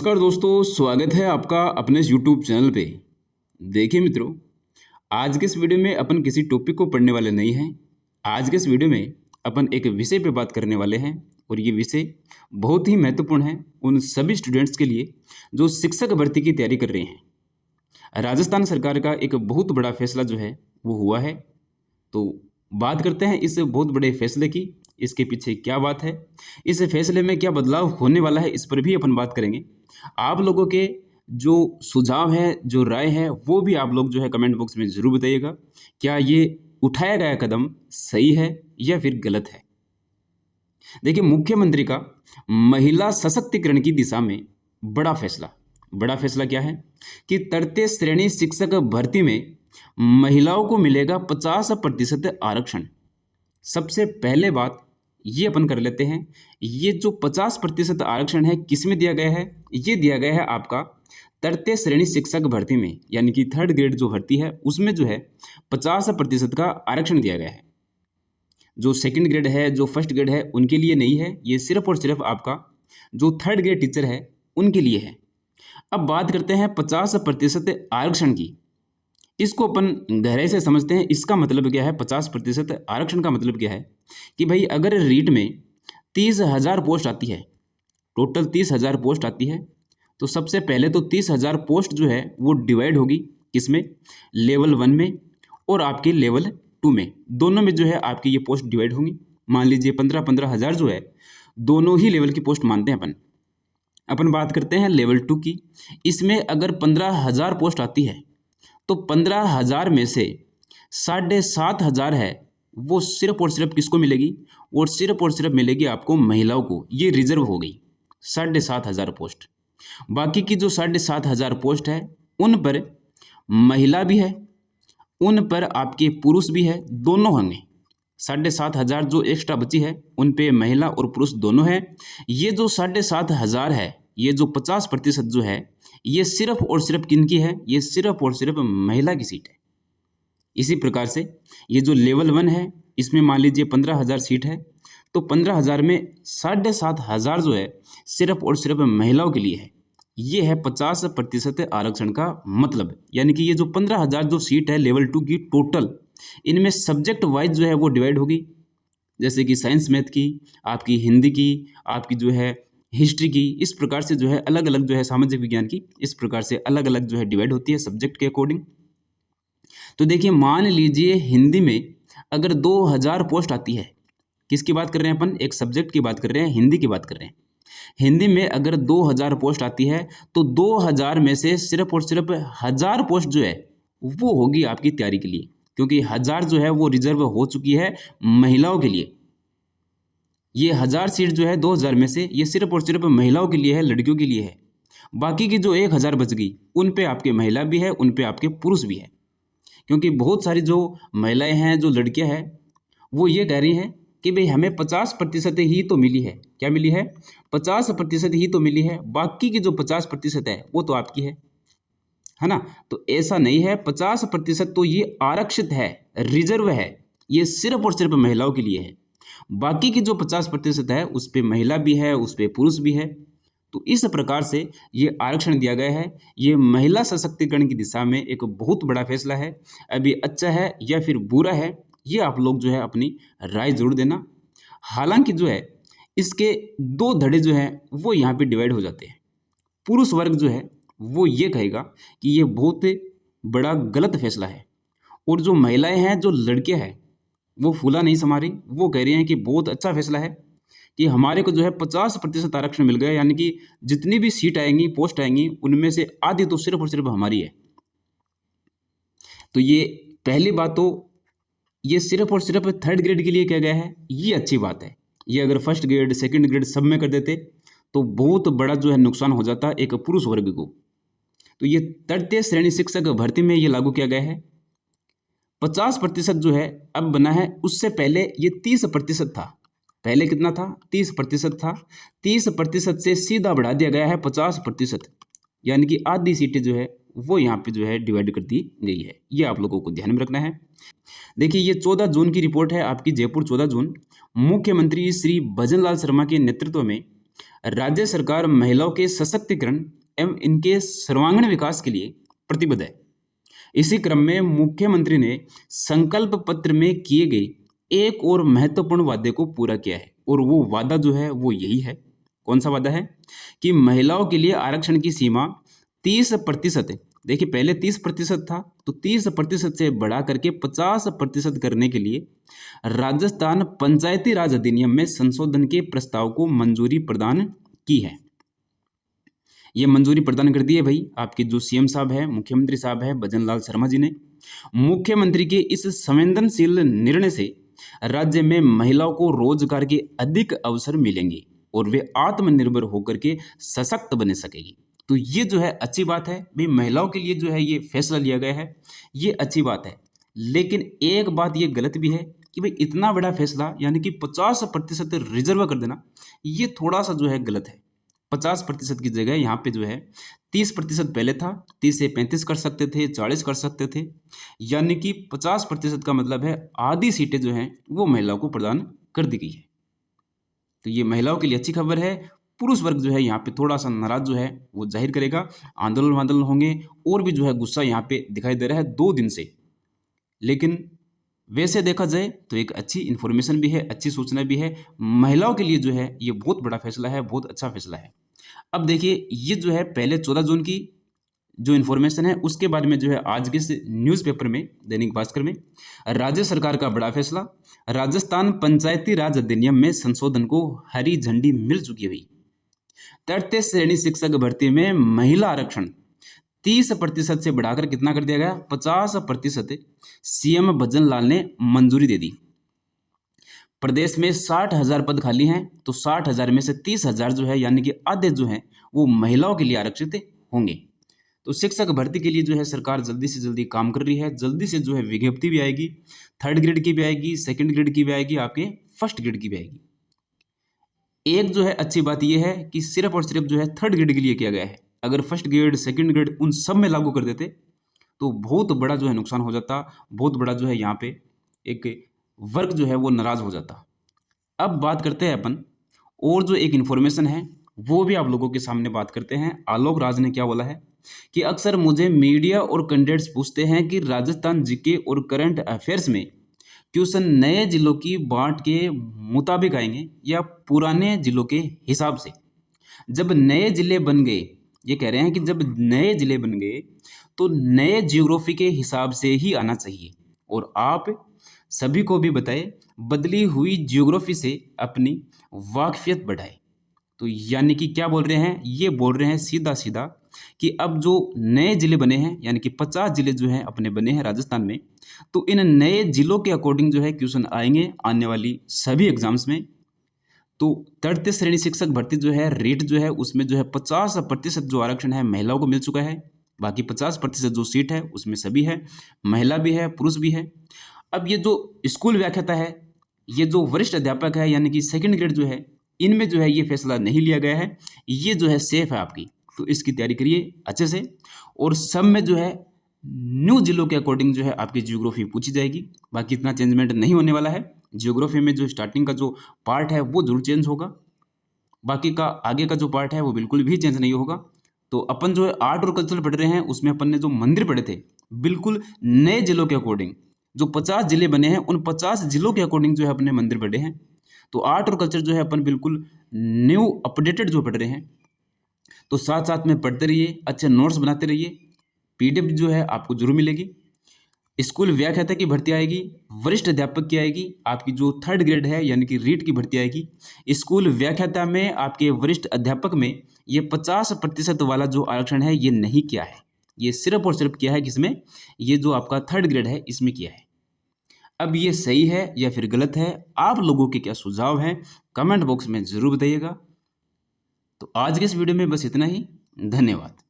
नमस्कार दोस्तों, स्वागत है आपका अपने इस यूट्यूब चैनल पे। देखिए मित्रों, आज के इस वीडियो में अपन किसी टॉपिक को पढ़ने वाले नहीं हैं। आज के इस वीडियो में अपन एक विषय पे बात करने वाले हैं और ये विषय बहुत ही महत्वपूर्ण है उन सभी स्टूडेंट्स के लिए जो शिक्षक भर्ती की तैयारी कर रहे हैं। राजस्थान सरकार का एक बहुत बड़ा फैसला जो है वो हुआ है। तो बात करते हैं इस बहुत बड़े फैसले की, इसके पीछे क्या बात है, इस फैसले में क्या बदलाव होने वाला है, इस पर भी अपन बात करेंगे। आप लोगों के जो सुझाव है, जो राय है, वो भी आप लोग जो है कमेंट बॉक्स में ज़रूर बताइएगा। क्या ये उठाया गया कदम सही है या फिर गलत है। देखिए, मुख्यमंत्री का महिला सशक्तिकरण की दिशा में बड़ा फैसला क्या है कि तृतीय श्रेणी शिक्षक भर्ती में महिलाओं को मिलेगा 50% आरक्षण। सबसे पहले बात ये अपन कर लेते हैं, ये जो 50% आरक्षण है किस में दिया गया है? ये दिया गया है आपका तृतीय श्रेणी शिक्षक भर्ती में, यानी कि थर्ड ग्रेड जो भर्ती है उसमें जो है 50% का आरक्षण दिया गया है। जो सेकंड ग्रेड है, जो फर्स्ट ग्रेड है, उनके लिए नहीं है। ये सिर्फ और सिर्फ आपका जो थर्ड ग्रेड टीचर है उनके लिए है। अब बात करते हैं 50% आरक्षण की। इसको अपन गहराई से समझते हैं। इसका मतलब क्या है? 50% आरक्षण का मतलब क्या है कि भाई अगर रीट में 30,000 पोस्ट आती है, टोटल 30,000 पोस्ट आती है, तो सबसे पहले तो 30,000 पोस्ट जो है वो डिवाइड होगी किसमें? लेवल 1 में और आपके लेवल 2 में। दोनों में जो है आपकी ये पोस्ट डिवाइड होंगी। मान लीजिए 15-15 हज़ार जो है दोनों ही लेवल की पोस्ट मानते हैं अपन बात करते हैं लेवल 2 की। इसमें अगर 15,000 पोस्ट आती है तो 15,000 में से 7,500 है वो सिर्फ और सिर्फ किसको मिलेगी? और सिर्फ मिलेगी आपको महिलाओं को। ये रिजर्व हो गई 7,500 पोस्ट। बाकी की जो 7,500 पोस्ट है उन पर महिला भी है, उन पर आपके पुरुष भी है, दोनों होंगे। 7,500 जो एक्स्ट्रा बची है उन पे महिला और पुरुष दोनों है। ये जो 7,500 है, ये जो 50% जो है, ये सिर्फ और सिर्फ किनकी है? ये सिर्फ और सिर्फ महिला की सीट है। इसी प्रकार से ये जो लेवल 1 है इसमें मान लीजिए 15,000 सीट है, तो 15,000 में 7,500 जो है सिर्फ और सिर्फ महिलाओं के लिए है। ये है 50% आरक्षण का मतलब। यानी कि ये जो 15,000 जो सीट है लेवल 2 की टोटल, इनमें सब्जेक्ट वाइज जो है वो डिवाइड होगी। जैसे कि साइंस मैथ की, आपकी हिंदी की, आपकी जो है हिस्ट्री की, इस प्रकार से जो है अलग अलग जो है सामाजिक विज्ञान की, इस प्रकार से अलग अलग जो है डिवाइड होती है सब्जेक्ट के अकॉर्डिंग। तो देखिए, मान लीजिए हिंदी में अगर 2,000 पोस्ट आती है, किसकी बात कर रहे हैं अपन? एक सब्जेक्ट की बात कर रहे हैं, हिंदी की बात कर रहे हैं। हिंदी में अगर 2,000 पोस्ट आती है तो 2,000 में से सिर्फ और सिर्फ 1,000 पोस्ट जो है वो होगी आपकी तैयारी के लिए, क्योंकि 1,000 जो है वो रिजर्व हो चुकी है महिलाओं के लिए। ये 1,000 सीट जो है 2,000 में से ये सिर्फ और सिर्फ महिलाओं के लिए है, लड़कियों के लिए है। बाकी की जो 1,000 बच गई उन पे आपके महिला भी है, उन पे आपके पुरुष भी है। क्योंकि बहुत सारी जो महिलाएं हैं, जो लड़कियां हैं, वो ये कह रही हैं कि भाई हमें 50% ही तो मिली है। क्या मिली है? 50% ही तो मिली है, बाकी की जो 50% है वो तो आपकी है ना। तो ऐसा नहीं है, 50% तो ये आरक्षित है, रिजर्व है, ये सिर्फ और सिर्फ महिलाओं के लिए है। बाकी की जो 50% है उस पे महिला भी है, उस पे पुरुष भी है। तो इस प्रकार से ये आरक्षण दिया गया है। ये महिला सशक्तिकरण की दिशा में एक बहुत बड़ा फैसला है। अब ये अच्छा है या फिर बुरा है, ये आप लोग जो है अपनी राय जरूर देना। हालांकि जो है इसके 2 धड़े जो हैं वो यहाँ पे डिवाइड हो जाते हैं। पुरुष वर्ग जो है वो ये कहेगा कि ये बहुत बड़ा गलत फैसला है, और जो महिलाएं हैं, जो लड़कियां हैं, वो फूला नहीं समा रही, वो कह रही हैं कि बहुत अच्छा फैसला है कि हमारे को जो है 50% आरक्षण मिल गया। यानी कि जितनी भी सीट आएंगी, पोस्ट आएंगी, उनमें से आधी तो सिर्फ और सिर्फ हमारी है। तो ये पहली बात, तो ये सिर्फ और सिर्फ थर्ड ग्रेड के लिए किया गया है, ये अच्छी बात है। ये अगर फर्स्ट ग्रेड, सेकंड ग्रेड सब में कर देते तो बहुत बड़ा जो है नुकसान हो जाता एक पुरुष वर्ग को। तो ये तृतीय श्रेणी शिक्षक भर्ती में ये लागू किया गया है। 50% जो है अब बना है, उससे पहले ये 30% था। पहले कितना था? 30% था। 30% से सीधा बढ़ा दिया गया है 50%, यानी कि आधी सीटें जो है वो यहाँ पे जो है डिवाइड कर दी गई है। ये आप लोगों को ध्यान में रखना है। देखिए, ये 14 जून की रिपोर्ट है आपकी, जयपुर 14 जून। मुख्यमंत्री श्री भजन लाल शर्मा के नेतृत्व में राज्य सरकार महिलाओं के सशक्तिकरण एवं इनके सर्वांगीण विकास के लिए प्रतिबद्ध है। इसी क्रम में मुख्यमंत्री ने संकल्प पत्र में किए गए एक और महत्वपूर्ण वादे को पूरा किया है, और वो वादा जो है वो यही है। कौन सा वादा है? कि महिलाओं के लिए आरक्षण की सीमा 30% है। देखिए, पहले 30% था, तो 30% से बढ़ा करके 50% करने के लिए राजस्थान पंचायती राज अधिनियम में संशोधन के प्रस्ताव को मंजूरी प्रदान की है। ये मंजूरी प्रदान कर दी है भाई आपके जो सीएम साहब है, मुख्यमंत्री साहब है भजन लाल शर्मा जी ने। मुख्यमंत्री के इस संवेदनशील निर्णय से राज्य में महिलाओं को रोजगार के अधिक अवसर मिलेंगे और वे आत्मनिर्भर होकर के सशक्त बन सकेगी। तो ये जो है अच्छी बात है भाई, महिलाओं के लिए जो है ये फैसला लिया गया है, ये अच्छी बात है। लेकिन एक बात ये गलत भी है कि भाई इतना बड़ा फैसला यानी कि 50% रिजर्व कर देना, ये थोड़ा सा जो है गलत है। 50% की जगह यहाँ पे जो है 30% पहले था, 30 से 35 कर सकते थे, 40 कर सकते थे, यानी कि 50% का मतलब है आधी सीटें जो हैं वो महिलाओं को प्रदान कर दी गई है। तो ये महिलाओं के लिए अच्छी खबर है। पुरुष वर्ग जो है यहाँ पे थोड़ा सा नाराज जो है वो जाहिर करेगा, आंदोलन वांदोलन होंगे और भी जो है गुस्सा यहाँ पे दिखाई दे रहा है 2 दिन से। लेकिन वैसे देखा जाए तो एक अच्छी इन्फॉर्मेशन भी है, अच्छी सूचना भी है। महिलाओं के लिए जो है ये बहुत बड़ा फैसला है, बहुत अच्छा फैसला है। अब देखिए, ये जो है पहले 14 जून की जो इन्फॉर्मेशन है उसके बारे में जो है आज के इस न्यूज़पेपर में दैनिक भास्कर में राज्य सरकार का बड़ा फैसला, राजस्थान पंचायती राज अधिनियम में संशोधन को हरी झंडी मिल चुकी है। तृतीय श्रेणी शिक्षक भर्ती में महिला आरक्षण 30% से बढ़ाकर कितना कर दिया गया? 50%। सीएम भजन लाल ने मंजूरी दे दी। प्रदेश में 60,000 पद खाली हैं, तो 60,000 में से 30,000 जो है यानी कि आधे जो हैं वो महिलाओं के लिए आरक्षित होंगे। तो शिक्षक भर्ती के लिए जो है सरकार जल्दी से जल्दी काम कर रही है। जल्दी से जो है विज्ञप्ति भी आएगी, 3rd ग्रेड की भी आएगी, 2nd ग्रेड की भी आएगी, आपके 1st ग्रेड की भी आएगी। एक जो है अच्छी बात यह है कि सिर्फ और सिर्फ जो है 3rd ग्रेड के लिए किया गया है। अगर 1st ग्रेड 2nd ग्रेड उन सब में लागू कर देते तो बहुत बड़ा जो है नुकसान हो जाता, बहुत बड़ा जो है यहाँ पे एक वर्ग जो है वो नाराज हो जाता। अब बात करते हैं अपन और जो एक इन्फॉर्मेशन है वो भी आप लोगों के सामने बात करते हैं। आलोक राज ने क्या बोला है कि अक्सर मुझे मीडिया और कैंडिडेट्स पूछते हैं कि राजस्थान जीके और करंट अफेयर्स में क्वेश्चन नए जिलों की बांट के मुताबिक आएंगे या पुराने जिलों के हिसाब से। जब नए जिले बन गए, ये कह रहे हैं कि जब नए जिले बन गए तो नए जियोग्राफी के हिसाब से ही आना चाहिए, और आप सभी को भी बताए बदली हुई जियोग्राफी से अपनी वाकफियत बढ़ाए। तो यानी कि क्या बोल रहे हैं? ये बोल रहे हैं सीधा सीधा कि अब जो नए ज़िले बने हैं यानी कि 50 ज़िले जो हैं अपने बने हैं राजस्थान में, तो इन नए ज़िलों के अकॉर्डिंग जो है क्वेश्चन आएंगे आने वाली सभी एग्जाम्स में। तो तृतीय श्रेणी शिक्षक भर्ती जो है रेट जो है उसमें जो है 50% जो आरक्षण है महिलाओं को मिल चुका है। बाकी 50% जो सीट है उसमें सभी है, महिला भी है, पुरुष भी है। अब ये जो स्कूल व्याख्याता है, ये जो वरिष्ठ अध्यापक है यानी कि 2nd ग्रेड जो है, इनमें जो है ये फैसला नहीं लिया गया है। ये जो है सेफ है आपकी, तो इसकी तैयारी करिए अच्छे से। और सब में जो है न्यू जिलों के अकॉर्डिंग जो है आपकी जियोग्राफी पूछी जाएगी। बाकी इतना चेंजमेंट नहीं होने वाला है। जियोग्राफी में जो स्टार्टिंग का जो पार्ट है वो जरूर चेंज होगा, बाकी का आगे का जो पार्ट है वो बिल्कुल भी चेंज नहीं होगा। तो अपन जो है आर्ट और कल्चर पढ़ रहे हैं उसमें अपन ने जो मंदिर पढ़े थे बिल्कुल नए जिलों के अकॉर्डिंग, जो 50 जिले बने हैं उन 50 जिलों के अकॉर्डिंग जो है अपने मंदिर पढ़े हैं। तो आर्ट और कल्चर जो है अपन बिल्कुल न्यू अपडेटेड जो पढ़ रहे हैं। तो साथ साथ में पढ़ते रहिए, अच्छे नोट्स बनाते रहिए। PDF जो है आपको जरूर मिलेगी। स्कूल व्याख्याता की भर्ती आएगी, वरिष्ठ अध्यापक की आएगी, आपकी जो 3rd ग्रेड है यानी कि रीट की भर्ती आएगी। स्कूल व्याख्याता में आपके वरिष्ठ अध्यापक में ये 50% वाला जो आरक्षण है ये नहीं किया है, ये सिर्फ और सिर्फ किया है किसमें? ये जो आपका 3rd ग्रेड है इसमें किया है। अब ये सही है या फिर गलत है, आप लोगों के क्या सुझाव हैं कमेंट बॉक्स में ज़रूर बताइएगा। तो आज के इस वीडियो में बस इतना ही। धन्यवाद।